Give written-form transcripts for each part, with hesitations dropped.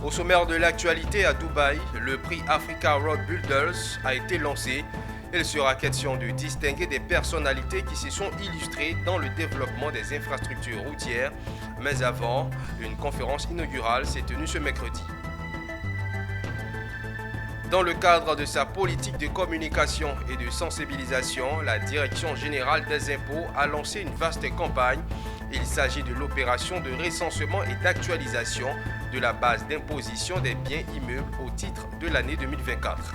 Au sommaire de l'actualité à Dubaï, le prix Africa Road Builders a été lancé. Il sera question de distinguer des personnalités qui se sont illustrées dans le développement des infrastructures routières. Mais avant, une conférence inaugurale s'est tenue ce mercredi. Dans le cadre de sa politique de communication et de sensibilisation, la Direction générale des impôts a lancé une vaste campagne. Il s'agit de l'opération de recensement et d'actualisation de la base d'imposition des biens immeubles au titre de l'année 2024.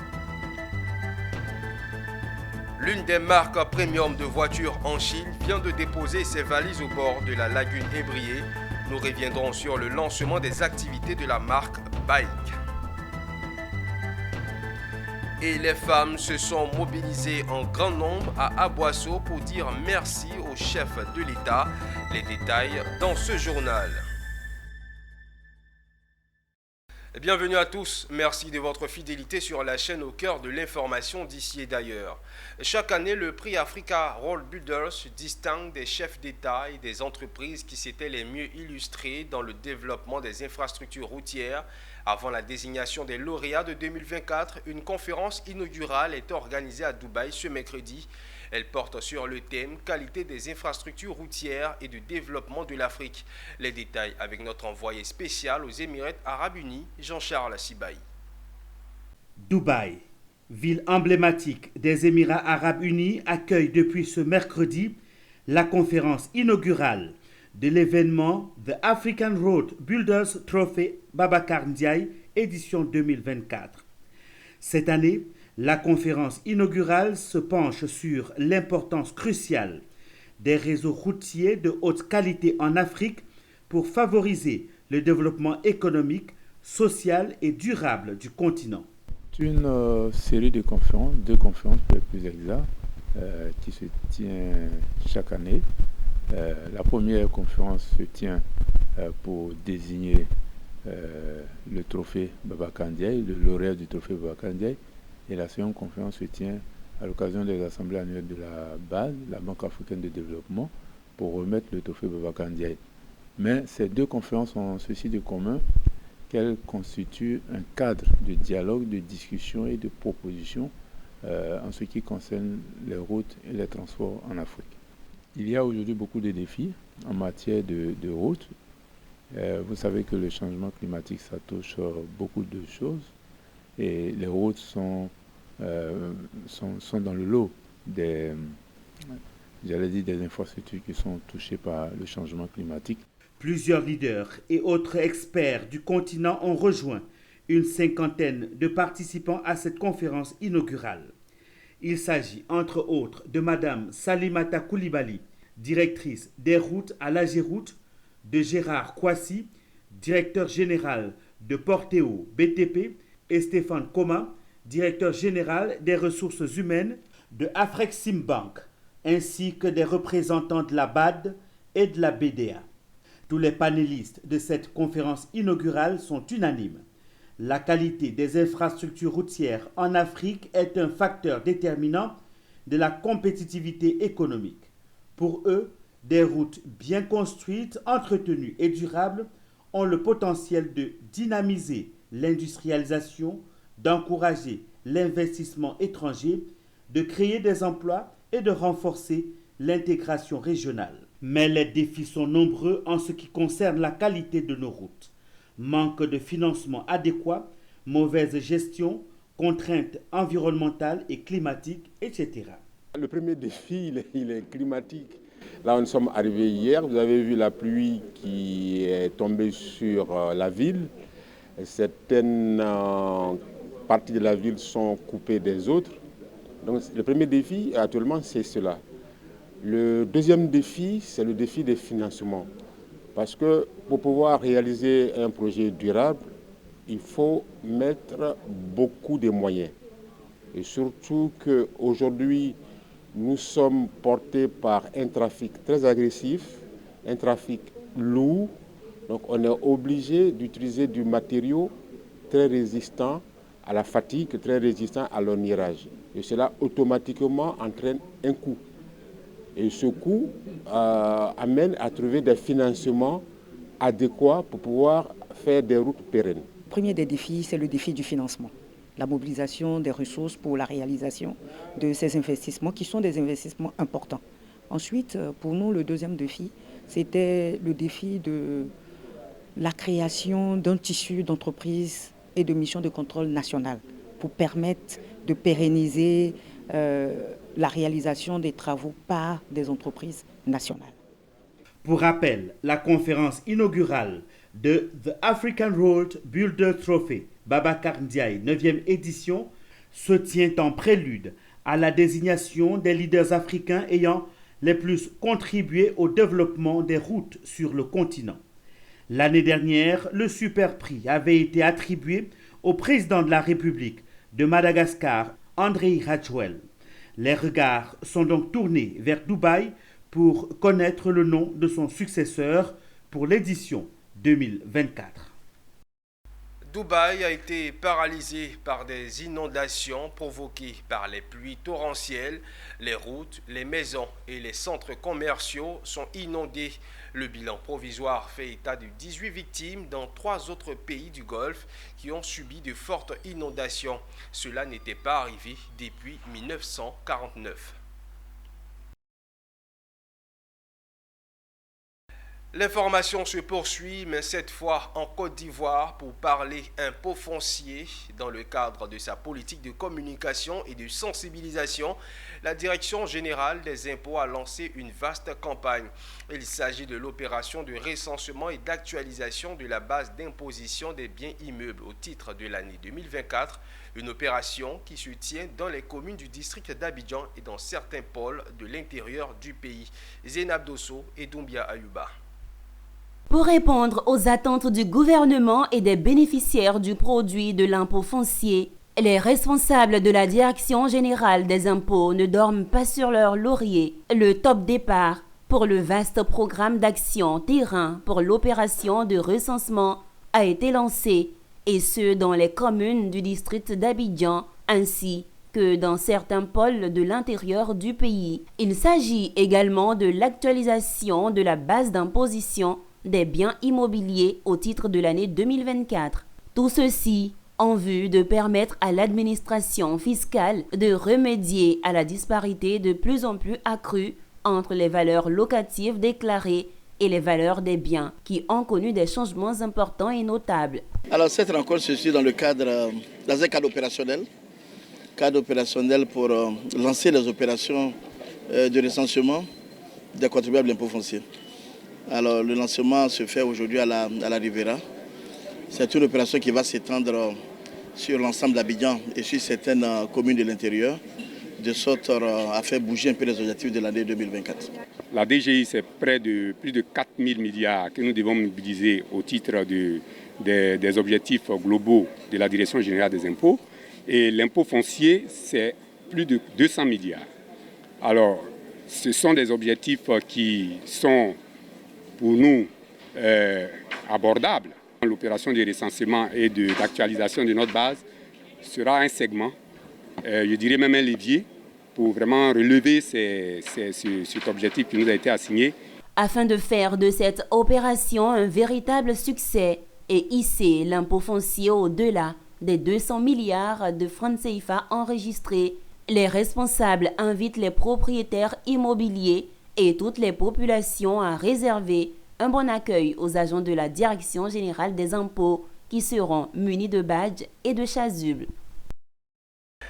L'une des marques premium de voitures en Chine vient de déposer ses valises au bord de la lagune Ébrié. Nous reviendrons sur le lancement des activités de la marque Bike. Et les femmes se sont mobilisées en grand nombre à Aboisseau pour dire merci au chef de l'État. Les détails dans ce journal. Bienvenue à tous, merci de votre fidélité sur la chaîne au cœur de l'information d'ici et d'ailleurs. Chaque année, le prix Africa Road Builders distingue des chefs d'État et des entreprises qui s'étaient les mieux illustrés dans le développement des infrastructures routières. Avant la désignation des lauréats de 2024, une conférence inaugurale est organisée à Dubaï ce mercredi. Elle porte sur le thème qualité des infrastructures routières et de développement de l'Afrique. Les détails avec notre envoyé spécial aux Émirats Arabes Unis, Jean-Charles Sibaï. Dubaï, ville emblématique des Émirats Arabes Unis, accueille depuis ce mercredi la conférence inaugurale de l'événement The African Road Builders Trophy Babacar Ndiaye, édition 2024. Cette année, la conférence inaugurale se penche sur l'importance cruciale des réseaux routiers de haute qualité en Afrique pour favoriser le développement économique, social et durable du continent. Une série de conférences, 2 conférences pour être plus exact, qui se tient chaque année. La première conférence se tient pour désigner le trophée Babacar Ndiaye, le lauréat du trophée Babacar Ndiaye. Et la seconde conférence se tient à l'occasion des assemblées annuelles de la BAD, la Banque africaine de développement, pour remettre le trophée Babacar Ndiaye. Mais ces 2 conférences ont ceci de commun qu'elles constituent un cadre de dialogue, de discussion et de proposition en ce qui concerne les routes et les transports en Afrique. Il y a aujourd'hui beaucoup de défis en matière de routes. Vous savez que le changement climatique, ça touche beaucoup de choses. Et les routes sont dans le lot des infrastructures qui sont touchées par le changement climatique. Plusieurs leaders et autres experts du continent ont rejoint une 50aine de participants à cette conférence inaugurale. Il s'agit entre autres de Madame Salimata Koulibaly, directrice des routes à l'AGEROUTE, de Gérard Kouassi, directeur général de Porteo BTP, et Stéphane Koma, directeur général des ressources humaines de Afreximbank, ainsi que des représentants de la BAD et de la BDA. Tous les panélistes de cette conférence inaugurale sont unanimes. La qualité des infrastructures routières en Afrique est un facteur déterminant de la compétitivité économique. Pour eux, des routes bien construites, entretenues et durables ont le potentiel de dynamiser l'industrialisation, d'encourager l'investissement étranger, de créer des emplois et de renforcer l'intégration régionale. Mais les défis sont nombreux en ce qui concerne la qualité de nos routes. Manque de financement adéquat, mauvaise gestion, contraintes environnementales et climatiques, etc. Le premier défi, il est climatique. Là, nous sommes arrivés hier, vous avez vu la pluie qui est tombée sur la ville. Certaines parties de la ville sont coupées des autres. Donc le premier défi actuellement, c'est cela. Le deuxième défi, c'est le défi des financements. Parce que pour pouvoir réaliser un projet durable, il faut mettre beaucoup de moyens. Et surtout qu'aujourd'hui, nous sommes portés par un trafic très agressif, un trafic lourd. Donc on est obligé d'utiliser du matériau très résistant à la fatigue, très résistant à l'ornirage. Et cela automatiquement entraîne un coût. Et ce coût amène à trouver des financements adéquats pour pouvoir faire des routes pérennes. premier des défis, c'est le défi du financement. La mobilisation des ressources pour la réalisation de ces investissements qui sont des investissements importants. Ensuite, pour nous, le deuxième défi, c'était le défi de la création d'un tissu d'entreprise et de mission de contrôle national pour permettre de pérenniser la réalisation des travaux par des entreprises nationales. Pour rappel, la conférence inaugurale de The African Road Builder Trophy Babacar Ndiaye 9e édition se tient en prélude à la désignation des leaders africains ayant les plus contribué au développement des routes sur le continent. L'année dernière, le super prix avait été attribué au président de la République de Madagascar, André Rajoelina. Les regards sont donc tournés vers Dubaï pour connaître le nom de son successeur pour l'édition 2024. Dubaï a été paralysé par des inondations provoquées par les pluies torrentielles. Les routes, les maisons et les centres commerciaux sont inondés. Le bilan provisoire fait état de 18 victimes dans 3 autres pays du Golfe qui ont subi de fortes inondations. Cela n'était pas arrivé depuis 1949. L'information se poursuit, mais cette fois en Côte d'Ivoire pour parler impôt foncier. Dans le cadre de sa politique de communication et de sensibilisation, la Direction générale des impôts a lancé une vaste campagne. Il s'agit de l'opération de recensement et d'actualisation de la base d'imposition des biens immeubles au titre de l'année 2024, une opération qui se tient dans les communes du district d'Abidjan et dans certains pôles de l'intérieur du pays. Zainab Dosso et Doumbia Ayouba. Pour répondre aux attentes du gouvernement et des bénéficiaires du produit de l'impôt foncier, les responsables de la Direction générale des impôts ne dorment pas sur leur laurier. Le top départ pour le vaste programme d'action terrain pour l'opération de recensement a été lancé, et ce dans les communes du district d'Abidjan ainsi que dans certains pôles de l'intérieur du pays. Il s'agit également de l'actualisation de la base d'imposition des biens immobiliers au titre de l'année 2024. Tout ceci en vue de permettre à l'administration fiscale de remédier à la disparité de plus en plus accrue entre les valeurs locatives déclarées et les valeurs des biens qui ont connu des changements importants et notables. Alors cette rencontre se suit dans un cadre opérationnel pour lancer les opérations de recensement des contribuables d'impôt foncier. Alors le lancement se fait aujourd'hui à la Riviera. C'est une opération qui va s'étendre sur l'ensemble d'Abidjan et sur certaines communes de l'intérieur, de sorte à faire bouger un peu les objectifs de l'année 2024. La DGI, c'est près de plus de 4 000 milliards que nous devons mobiliser au titre des objectifs globaux de la Direction générale des impôts. Et l'impôt foncier, c'est plus de 200 milliards. Alors, ce sont des objectifs qui sont pour nous abordables. L'opération de recensement et d'actualisation de notre base sera un segment, je dirais même un levier, pour vraiment relever cet objectif qui nous a été assigné. Afin de faire de cette opération un véritable succès et hisser l'impôt foncier au-delà des 200 milliards de francs CFA enregistrés, les responsables invitent les propriétaires immobiliers et toutes les populations à réserver un bon accueil aux agents de la Direction générale des impôts qui seront munis de badges et de chasubles.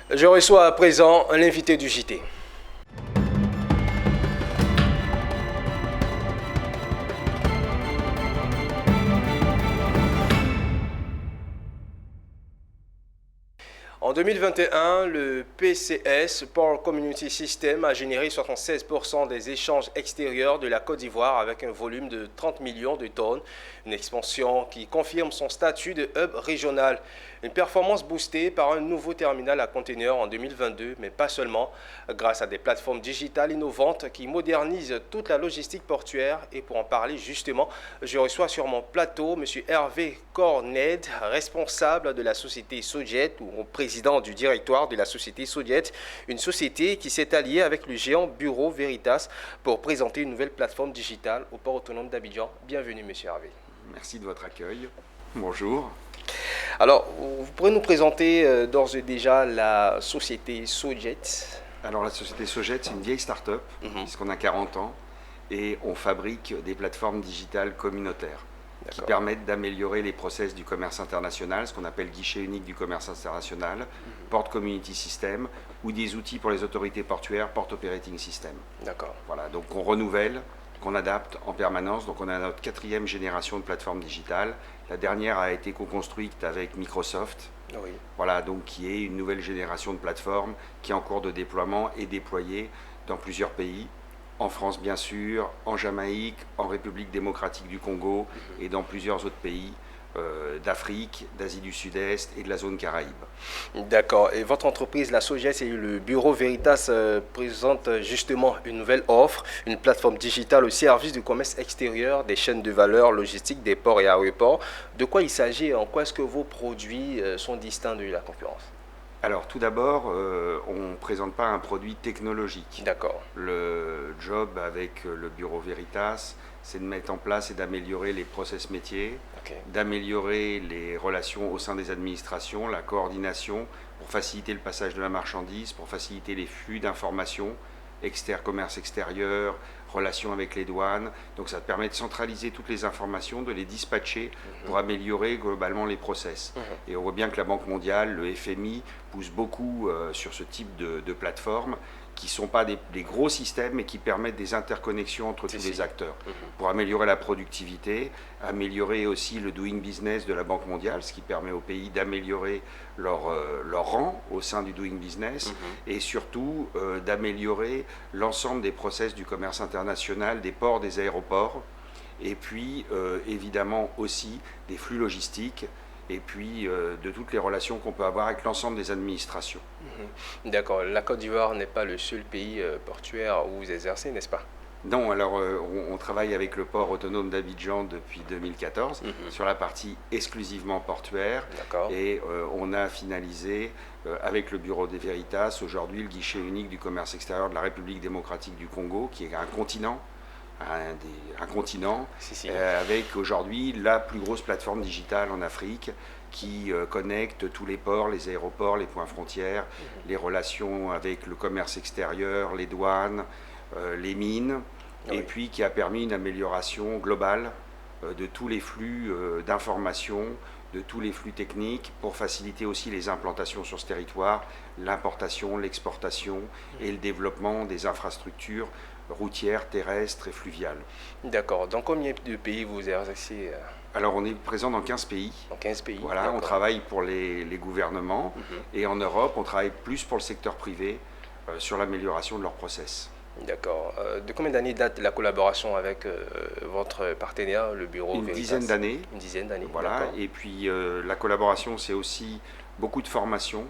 Je reçois à présent l'invité du JT. En 2021, le PCS, Power Community System, a généré 76% des échanges extérieurs de la Côte d'Ivoire avec un volume de 30 millions de tonnes. Une expansion qui confirme son statut de hub régional. Une performance boostée par un nouveau terminal à conteneurs en 2022, mais pas seulement, grâce à des plateformes digitales innovantes qui modernisent toute la logistique portuaire. Et pour en parler justement, je reçois sur mon plateau M. Hervé Corned, responsable de la société Sodjet, ou président du directoire de la société Sodjet, une société qui s'est alliée avec le géant Bureau Veritas pour présenter une nouvelle plateforme digitale au port autonome d'Abidjan. Bienvenue M. Hervé. Merci de votre accueil. Bonjour. Alors, vous pourrez nous présenter d'ores et déjà la société Sojet? Alors la société Sojet, c'est une vieille start-up, puisqu'on a 40 ans, et on fabrique des plateformes digitales communautaires qui permettent d'améliorer les process du commerce international, ce qu'on appelle guichet unique du commerce international, Port Community System, ou des outils pour les autorités portuaires, Port Operating System. D'accord. Voilà, donc on renouvelle, qu'on adapte en permanence. Donc on a notre 4e génération de plateforme digitale. La dernière a été co-construite avec Microsoft. Oui. Voilà, donc qui est une nouvelle génération de plateformes qui est en cours de déploiement et déployée dans plusieurs pays. En France bien sûr, en Jamaïque, en République démocratique du Congo et dans plusieurs autres pays d'Afrique, d'Asie du Sud-Est et de la zone Caraïbe. D'accord. Et votre entreprise, la Sojet et le bureau Veritas présente justement une nouvelle offre, une plateforme digitale au service du commerce extérieur, des chaînes de valeur logistiques, des ports et aéroports. De quoi il s'agit? En quoi est-ce que vos produits sont distincts de la concurrence? Alors tout d'abord, on ne présente pas un produit technologique. D'accord. Le job avec le bureau Veritas, c'est de mettre en place et d'améliorer les process métiers, d'améliorer les relations au sein des administrations, la coordination pour faciliter le passage de la marchandise, pour faciliter les flux d'informations, commerce extérieur, relations avec les douanes. Donc ça permet de centraliser toutes les informations, de les dispatcher pour améliorer globalement les process. Et on voit bien que la Banque mondiale, le FMI, pousse beaucoup sur ce type de plateforme qui ne sont pas des gros systèmes, mais qui permettent des interconnexions entre tous les acteurs, pour améliorer la productivité, améliorer aussi le doing business de la Banque mondiale, ce qui permet aux pays d'améliorer leur rang au sein du doing business, et surtout d'améliorer l'ensemble des process du commerce international, des ports, des aéroports, et puis évidemment aussi des flux logistiques, et puis de toutes les relations qu'on peut avoir avec l'ensemble des administrations. D'accord. La Côte d'Ivoire n'est pas le seul pays portuaire où vous exercez, n'est-ce pas? Non, alors on travaille avec le port autonome d'Abidjan depuis 2014 sur la partie exclusivement portuaire. Et on a finalisé avec le bureau des Veritas aujourd'hui le guichet unique du commerce extérieur de la République démocratique du Congo, qui est un continent. Avec aujourd'hui la plus grosse plateforme digitale en Afrique qui connecte tous les ports, les aéroports, les points frontières, les relations avec le commerce extérieur, les douanes, les mines, et puis qui a permis une amélioration globale de tous les flux d'informations, de tous les flux techniques pour faciliter aussi les implantations sur ce territoire, l'importation, l'exportation et le développement des infrastructures routières, terrestres et fluviales. D'accord. Dans combien de pays vous exercez? Alors on est présent dans 15 pays. Dans 15 pays. Voilà, on travaille pour les gouvernements et en Europe, on travaille plus pour le secteur privé sur l'amélioration de leurs process. D'accord. De combien d'années date la collaboration avec votre partenaire, le bureau Veritas? Une dizaine d'années. Une dizaine d'années. Voilà. Et puis la collaboration, c'est aussi beaucoup de formation.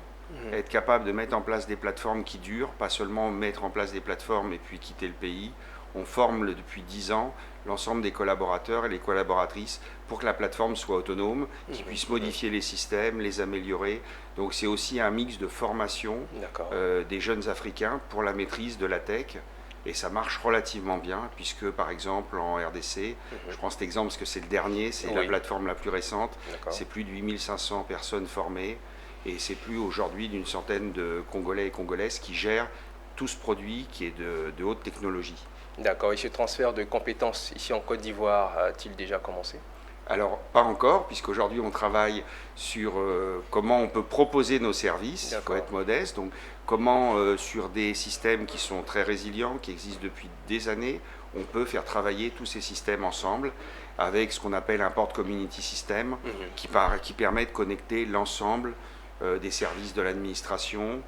Être capable de mettre en place des plateformes qui durent, pas seulement mettre en place des plateformes et puis quitter le pays. On forme depuis 10 ans l'ensemble des collaborateurs et les collaboratrices pour que la plateforme soit autonome, qu'ils puissent modifier les systèmes, les améliorer. Donc c'est aussi un mix de formation des jeunes Africains pour la maîtrise de la tech. Et ça marche relativement bien, puisque par exemple en RDC, je prends cet exemple parce que c'est le dernier, c'est la plateforme la plus récente, c'est plus de 8500 personnes formées. Et c'est plus aujourd'hui d'une centaine de Congolais et Congolaises qui gèrent tout ce produit qui est de haute technologie. D'accord. Et ce transfert de compétences ici en Côte d'Ivoire a-t-il déjà commencé? Alors, pas encore, puisqu'aujourd'hui on travaille sur comment on peut proposer nos services, il faut être modeste, donc comment sur des systèmes qui sont très résilients, qui existent depuis des années, on peut faire travailler tous ces systèmes ensemble avec ce qu'on appelle un Port Community System qui permet de connecter l'ensemble des services de l'administration,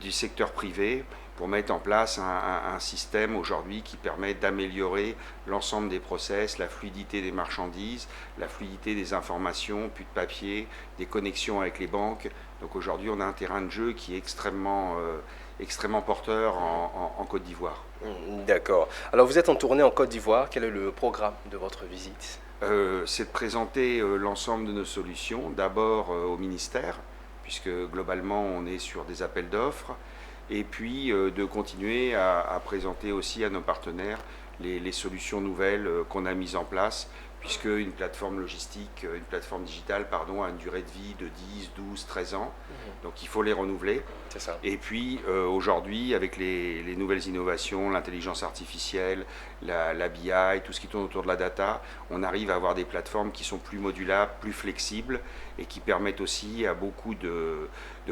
du secteur privé, pour mettre en place un système aujourd'hui qui permet d'améliorer l'ensemble des process, la fluidité des marchandises, la fluidité des informations, plus de papier, des connexions avec les banques. Donc aujourd'hui, on a un terrain de jeu qui est extrêmement porteur en Côte d'Ivoire. D'accord. Alors vous êtes en tournée en Côte d'Ivoire. Quel est le programme de votre visite? C'est de présenter l'ensemble de nos solutions, d'abord au ministère, puisque globalement on est sur des appels d'offres, et puis de continuer à présenter aussi à nos partenaires les solutions nouvelles qu'on a mises en place, puisque une plateforme logistique, une plateforme digitale, pardon, a une durée de vie de 10, 12, 13 ans. Donc il faut les renouveler. C'est ça. Et puis aujourd'hui, avec les nouvelles innovations, l'intelligence artificielle, la BI, tout ce qui tourne autour de la data, on arrive à avoir des plateformes qui sont plus modulables, plus flexibles et qui permettent aussi à beaucoup de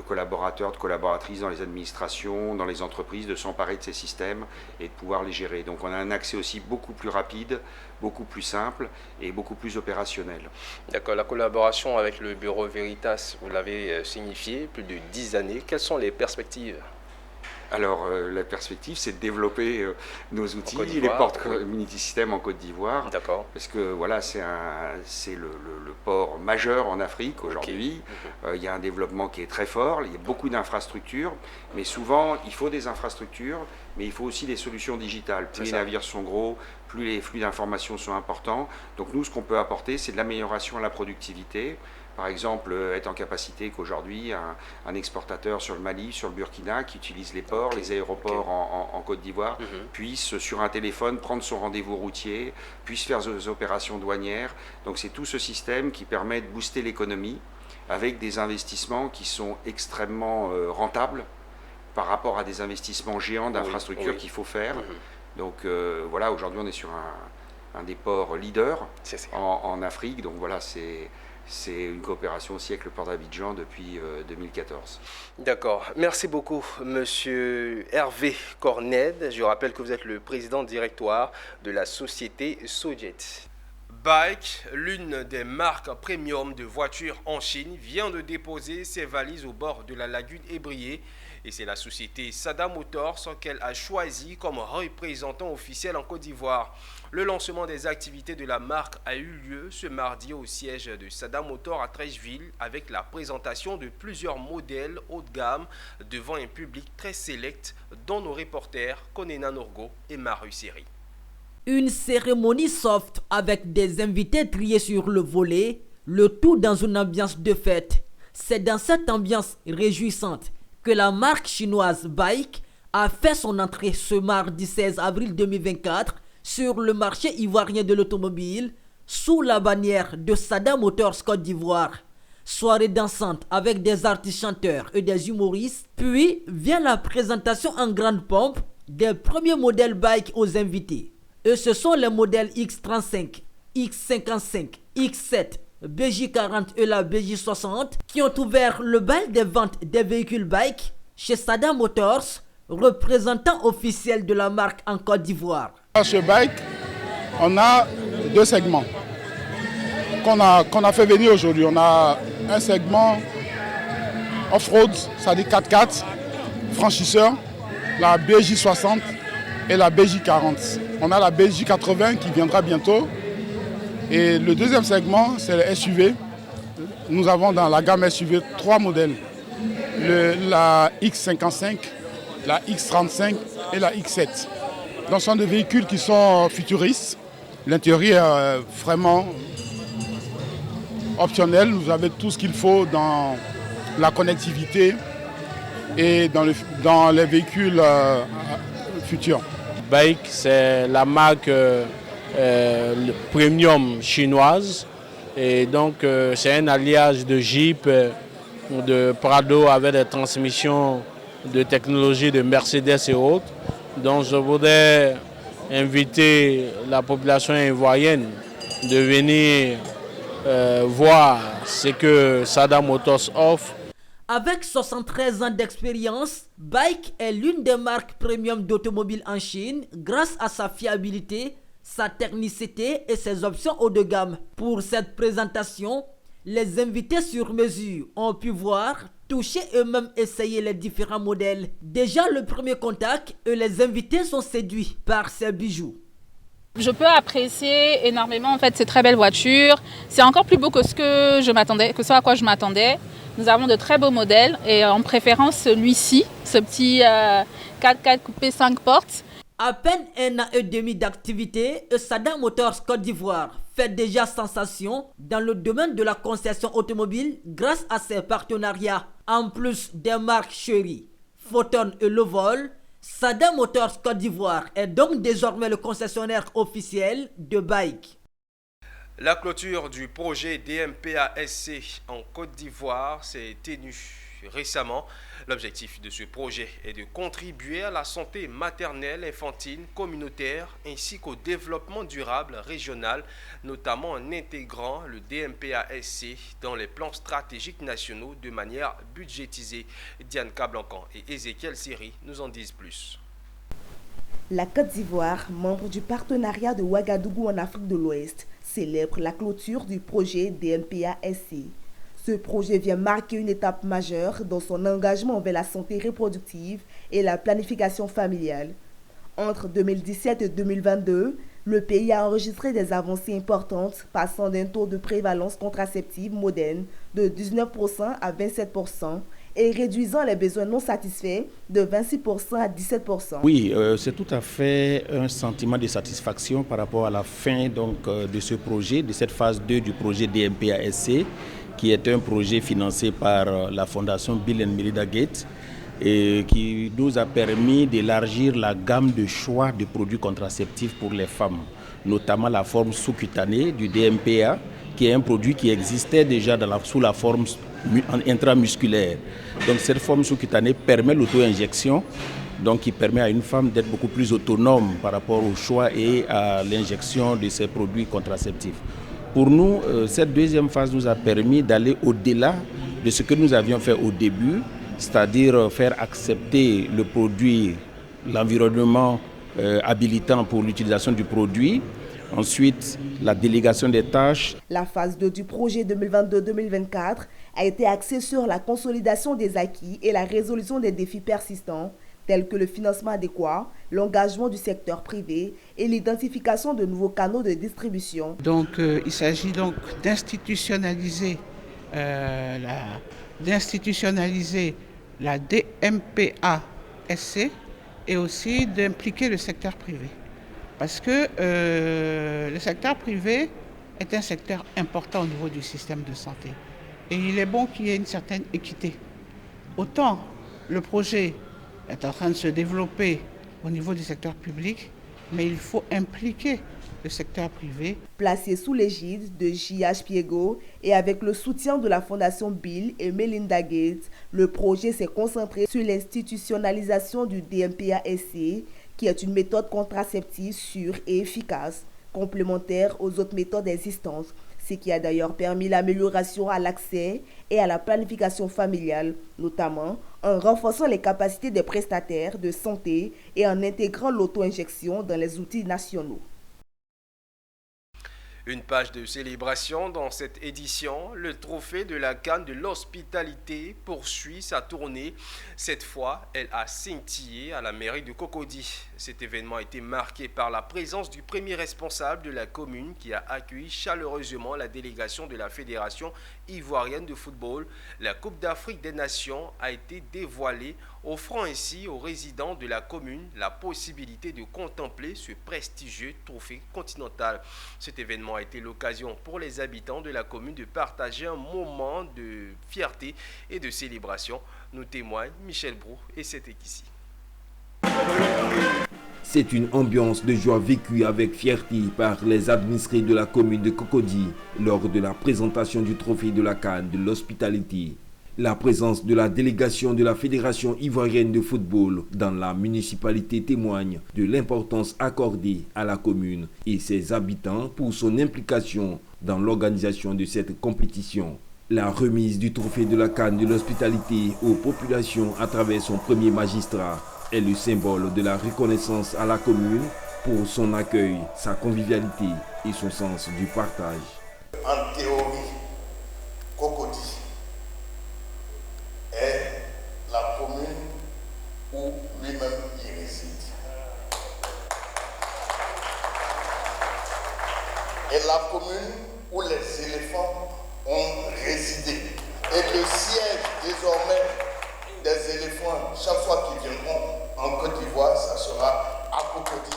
collaborateurs, de collaboratrices dans les administrations, dans les entreprises, de s'emparer de ces systèmes et de pouvoir les gérer. Donc on a un accès aussi beaucoup plus rapide, beaucoup plus simple et beaucoup plus opérationnel. D'accord, la collaboration avec le Bureau Veritas, vous l'avez signifié, plus de 10 années. Quelles sont les perspectives ? Alors, la perspective, c'est de développer nos outils, les Port Community Systems en Côte d'Ivoire. D'accord. Parce que voilà, c'est le port majeur en Afrique aujourd'hui. Il y a un développement qui est très fort, il y a beaucoup d'infrastructures, mais souvent, il faut des infrastructures, mais il faut aussi des solutions digitales. Plus les navires sont gros, plus les flux d'informations sont importants. Donc nous, ce qu'on peut apporter, c'est de l'amélioration à la productivité. Par exemple, être en capacité qu'aujourd'hui, un exportateur sur le Mali, sur le Burkina, qui utilise les ports, les aéroports en Côte d'Ivoire, puisse, sur un téléphone, prendre son rendez-vous routier, puisse faire des opérations douanières. Donc c'est tout ce système qui permet de booster l'économie avec des investissements qui sont extrêmement rentables par rapport à des investissements géants d'infrastructures qu'il faut faire. Donc voilà, aujourd'hui on est sur un des ports leaders en Afrique. Donc voilà, c'est une coopération aussi avec le port d'Abidjan depuis 2014. D'accord. Merci beaucoup, Monsieur Hervé Corned. Je rappelle que vous êtes le président directoire de la société Sojet. Bike, l'une des marques premium de voitures en Chine, vient de déposer ses valises au bord de la lagune Ébrié. Et c'est la société Sada Motors qu'elle a choisi comme représentant officiel en Côte d'Ivoire. Le lancement des activités de la marque a eu lieu ce mardi au siège de Sada Motors à Treichville avec la présentation de plusieurs modèles haut de gamme devant un public très sélect dont nos reporters Konena Norgo et Maru Seri. Une cérémonie soft avec des invités triés sur le volet, le tout dans une ambiance de fête. C'est dans cette ambiance réjouissante que la marque chinoise Bike a fait son entrée ce mardi 16 avril 2024 sur le marché ivoirien de l'automobile sous la bannière de Sada Motors Côte d'Ivoire. Soirée dansante avec des artistes chanteurs et des humoristes, puis vient la présentation en grande pompe des premiers modèles Bike aux invités. Et ce sont les modèles X35, X55, X7, BJ40 et la BJ60 qui ont ouvert le bal des ventes des véhicules Bike chez Sada Motors, représentant officiel de la marque en Côte d'Ivoire. Chez Bike, on a deux segments qu'on a fait venir aujourd'hui. On a un segment off-road, c'est-à-dire 4x4, franchisseur, la BJ60 et la BJ40. On a la BJ80 qui viendra bientôt. Et le deuxième segment, c'est le SUV. Nous avons dans la gamme SUV 3 modèles. La X55, la X35 et la X7. Donc ce sont des véhicules qui sont futuristes. L'intérieur est vraiment optionnel. Vous avez tout ce qu'il faut dans la connectivité et dans les véhicules futurs. Bike, c'est la marque premium chinoise. Et donc c'est un alliage de Jeep, de Prado avec des transmissions de technologie de Mercedes et autres. Donc je voudrais inviter la population ivoirienne de venir voir ce que Sada Motors offre. Avec 73 ans d'expérience, Bike est l'une des marques premium d'automobile en Chine grâce à sa fiabilité, sa technicité et ses options haut de gamme. Pour cette présentation, les invités sur mesure ont pu voir, toucher et même essayer les différents modèles. Déjà le premier contact et les invités sont séduits par ces bijoux. Je peux apprécier énormément en fait ces très belles voitures. C'est encore plus beau que ce à quoi je m'attendais. Nous avons de très beaux modèles et en préférence celui-ci, ce petit 4x4 coupé 5 portes. À peine un an et demi d'activité, Sada Motors Côte d'Ivoire fait déjà sensation dans le domaine de la concession automobile grâce à ses partenariats. En plus des marques chéries, Photon et Lovol, Sada Motors Côte d'Ivoire est donc désormais le concessionnaire officiel de bike. La clôture du projet DMPA-SC en Côte d'Ivoire s'est tenue récemment. L'objectif de ce projet est de contribuer à la santé maternelle, infantile, communautaire ainsi qu'au développement durable régional, notamment en intégrant le DMPA-SC dans les plans stratégiques nationaux de manière budgétisée. Diane Cablancan et Ézéchiel Siri nous en disent plus. La Côte d'Ivoire, membre du partenariat de Ouagadougou en Afrique de l'Ouest, célèbre la clôture du projet DMPA-SC. Ce projet vient marquer une étape majeure dans son engagement envers la santé reproductive et la planification familiale. Entre 2017 et 2022, le pays a enregistré des avancées importantes, passant d'un taux de prévalence contraceptive moderne de 19% à 27% et réduisant les besoins non satisfaits de 26% à 17%. Oui, c'est tout à fait un sentiment de satisfaction par rapport à la fin de ce projet, de cette phase 2 du projet DMPA-SC, qui est un projet financé par la fondation Bill & Melinda Gates et qui nous a permis d'élargir la gamme de choix de produits contraceptifs pour les femmes, notamment la forme sous-cutanée du DMPA, qui est un produit qui existait déjà sous la forme intramusculaire. Donc cette forme sous-cutanée permet l'auto-injection, donc qui permet à une femme d'être beaucoup plus autonome par rapport au choix et à l'injection de ces produits contraceptifs. Pour nous, cette deuxième phase nous a permis d'aller au-delà de ce que nous avions fait au début, c'est-à-dire faire accepter le produit, l'environnement habilitant pour l'utilisation du produit. Ensuite, la délégation des tâches. La phase 2 du projet 2022-2024 a été axée sur la consolidation des acquis et la résolution des défis persistants, tels que le financement adéquat, l'engagement du secteur privé et l'identification de nouveaux canaux de distribution. Donc, il s'agit donc d'institutionnaliser la DMPA-SC et aussi d'impliquer le secteur privé. Parce que le secteur privé est un secteur important au niveau du système de santé. Et il est bon qu'il y ait une certaine équité. Autant le projet est en train de se développer au niveau du secteur public, mais il faut impliquer le secteur privé. Placé sous l'égide de J.H. Piego et avec le soutien de la Fondation Bill et Melinda Gates, le projet s'est concentré sur l'institutionnalisation du DMPA-SC, qui est une méthode contraceptive sûre et efficace, complémentaire aux autres méthodes existantes, ce qui a d'ailleurs permis l'amélioration à l'accès et à la planification familiale, notamment en renforçant les capacités des prestataires de santé et en intégrant l'auto-injection dans les outils nationaux. Une page de célébration dans cette édition, le trophée de la Cannes de l'hospitalité poursuit sa tournée. Cette fois, elle a scintillé à la mairie de Cocody. Cet événement a été marqué par la présence du premier responsable de la commune qui a accueilli chaleureusement la délégation de la Fédération ivoirienne de football. La Coupe d'Afrique des Nations a été dévoilée, offrant ainsi aux résidents de la commune la possibilité de contempler ce prestigieux trophée continental. Cet événement a été l'occasion pour les habitants de la commune de partager un moment de fierté et de célébration, nous témoigne Michel Brou et c'était ici. C'est une ambiance de joie vécue avec fierté par les administrés de la commune de Cocody lors de la présentation du trophée de la Cannes de l'hospitalité. La présence de la délégation de la Fédération ivoirienne de football dans la municipalité témoigne de l'importance accordée à la commune et ses habitants pour son implication dans l'organisation de cette compétition. La remise du trophée de la Cannes de l'hospitalité aux populations à travers son premier magistrat est le symbole de la reconnaissance à la commune pour son accueil, sa convivialité et son sens du partage. En théorie, Cocody est la commune où lui-même il réside. Et la commune où les éléphants ont résidé. Et le siège désormais des éléphants, chaque fois qu'ils viendront en Côte d'Ivoire, ça sera à Cocody.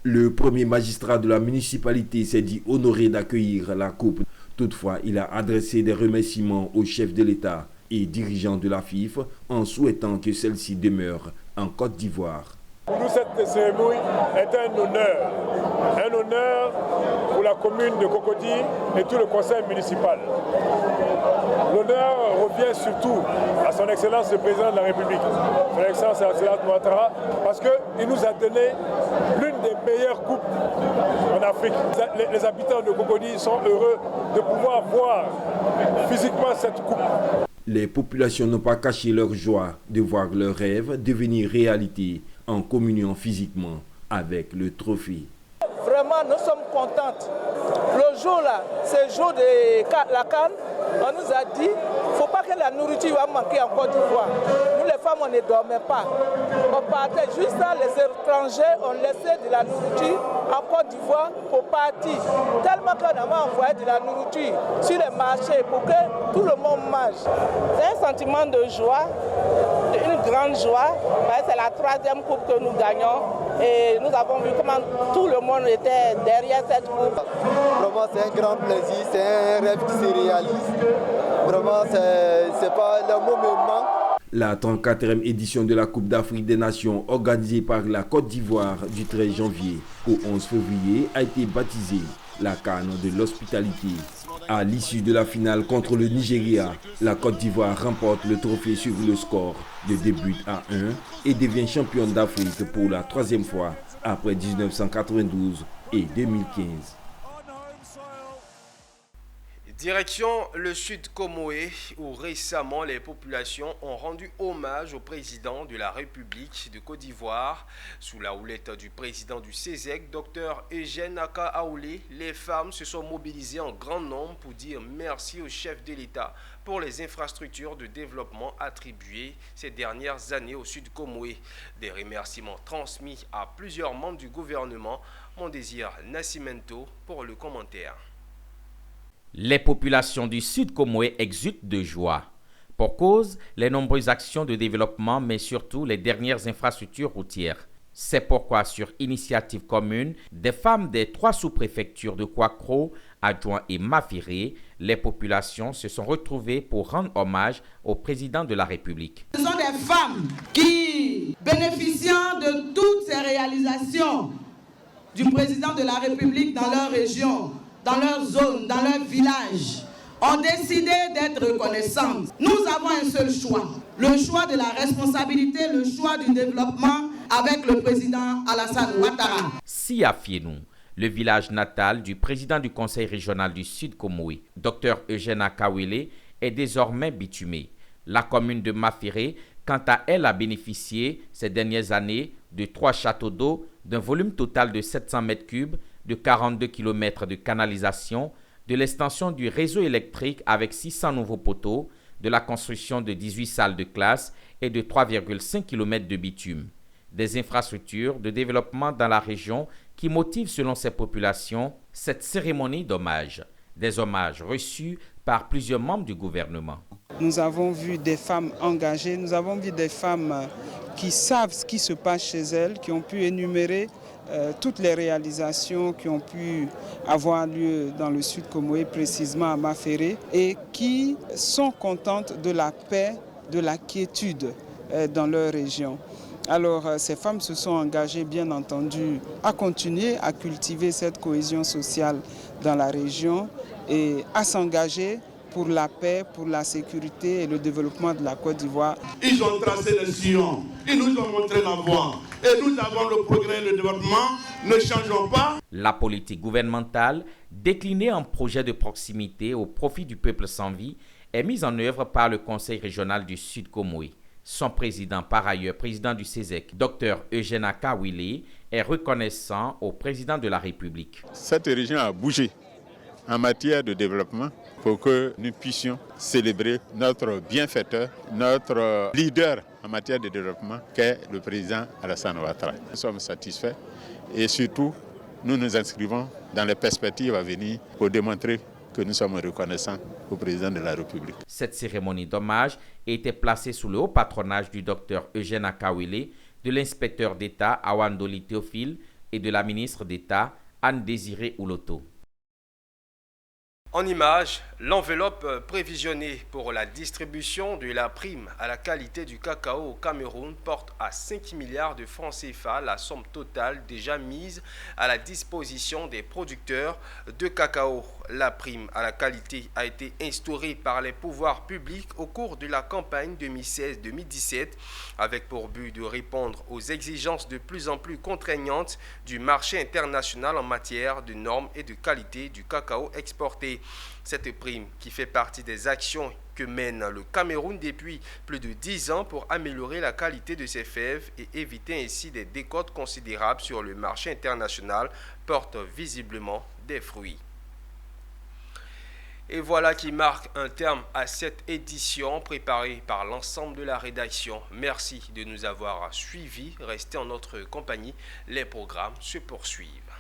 Le premier magistrat de la municipalité s'est dit honoré d'accueillir la coupe. Toutefois, il a adressé des remerciements au chef de l'État et dirigeants de la FIF en souhaitant que celle-ci demeure en Côte d'Ivoire. Pour nous, cette cérémonie est un honneur pour la commune de Cocody et tout le conseil municipal. L'honneur revient surtout à son Excellence le Président de la République, son Excellence Alassane Ouattara, parce qu'il nous a donné l'une des meilleures coupes en Afrique. Les habitants de Cocody sont heureux de pouvoir voir physiquement cette coupe. Les populations n'ont pas caché leur joie de voir leurs rêves devenir réalité en communiant physiquement avec le trophée. Vraiment, nous sommes contentes. Le jour-là, c'est le jour de la CAN. On nous a dit qu'il ne faut pas que la nourriture va manquer en Côte d'Ivoire. Nous, les femmes, on ne dormait pas. On partait juste là, les étrangers ont laissé de la nourriture en Côte d'Ivoire pour partir. Tellement qu'on avait envoyé de la nourriture sur les marchés pour que tout le monde mange. C'est un sentiment de joie, une grande joie. C'est la 3e coupe que nous gagnons. Et nous avons vu comment tout le monde était derrière cette coupe. Vraiment, c'est un grand plaisir, c'est un rêve qui se réalise. Vraiment, c'est pas le mot me manque. La 34e édition de la Coupe d'Afrique des Nations organisée par la Côte d'Ivoire du 13 janvier au 11 février a été baptisée la CAN de l'hospitalité. À l'issue de la finale contre le Nigeria, la Côte d'Ivoire remporte le trophée sur le score de 2 buts à 1 et devient championne d'Afrique pour la 3e fois après 1992 et 2015. Direction le Sud Comoé, où récemment les populations ont rendu hommage au président de la République de Côte d'Ivoire. Sous la houlette du président du CESEC, Dr Eugène Akaoulé, les femmes se sont mobilisées en grand nombre pour dire merci au chef de l'État pour les infrastructures de développement attribuées ces dernières années au Sud Comoé. Des remerciements transmis à plusieurs membres du gouvernement. Mon désir Nascimento pour le commentaire. Les populations du Sud Comoé exultent de joie. Pour cause, les nombreuses actions de développement, mais surtout les dernières infrastructures routières. C'est pourquoi, sur initiative commune, des femmes des 3 sous-préfectures de Kouakro, Adjoint et Mafiré, les populations se sont retrouvées pour rendre hommage au président de la République. Ce sont des femmes qui, bénéficiant de toutes ces réalisations du président de la République dans leur région, dans leur zone, dans leur village, ont décidé d'être reconnaissantes. Nous avons un seul choix, le choix de la responsabilité, le choix du développement avec le président Alassane Ouattara. Sia Fienou, le village natal du président du conseil régional du Sud Comoé, Dr Eugène Akaoulé, est désormais bitumé. La commune de Mafiré, quant à elle, a bénéficié ces dernières années de 3 châteaux d'eau d'un volume total de 700 mètres cubes, de 42 km de canalisation, de l'extension du réseau électrique avec 600 nouveaux poteaux, de la construction de 18 salles de classe et de 3,5 km de bitume. Des infrastructures de développement dans la région qui motivent selon ces populations cette cérémonie d'hommage. Des hommages reçus par plusieurs membres du gouvernement. Nous avons vu des femmes engagées, nous avons vu des femmes qui savent ce qui se passe chez elles, qui ont pu énumérer toutes les réalisations qui ont pu avoir lieu dans le Sud Comoé, précisément à Maféré, et qui sont contentes de la paix, de la quiétude dans leur région. Alors ces femmes se sont engagées bien entendu à continuer à cultiver cette cohésion sociale dans la région et à s'engager pour la paix, pour la sécurité et le développement de la Côte d'Ivoire. Ils ont tracé le sillon, ils nous ont montré la voie et nous avons le progrès et le développement, ne changeons pas. La politique gouvernementale, déclinée en projet de proximité au profit du peuple sans vie, est mise en œuvre par le Conseil régional du Sud Comoé. Son président, par ailleurs président du CESEC, Dr Eugène Akaoulé, est reconnaissant au président de la République. Cette région a bougé en matière de développement pour que nous puissions célébrer notre bienfaiteur, notre leader en matière de développement qu'est le président Alassane Ouattara. Nous sommes satisfaits et surtout nous nous inscrivons dans les perspectives à venir pour démontrer que nous sommes reconnaissants au président de la République. Cette cérémonie d'hommage était placée sous le haut patronage du docteur Eugène Akaoulé, de l'inspecteur d'État Awandoli Théophile et de la ministre d'État Anne-Désirée Ouloto. En image, l'enveloppe prévisionnée pour la distribution de la prime à la qualité du cacao au Cameroun porte à 5 milliards de francs CFA la somme totale déjà mise à la disposition des producteurs de cacao. La prime à la qualité a été instaurée par les pouvoirs publics au cours de la campagne 2016-2017 avec pour but de répondre aux exigences de plus en plus contraignantes du marché international en matière de normes et de qualité du cacao exporté. Cette prime, qui fait partie des actions que mène le Cameroun depuis plus de 10 ans pour améliorer la qualité de ses fèves et éviter ainsi des décotes considérables sur le marché international, porte visiblement des fruits. Et voilà qui marque un terme à cette édition préparée par l'ensemble de la rédaction. Merci de nous avoir suivis. Restez en notre compagnie. Les programmes se poursuivent.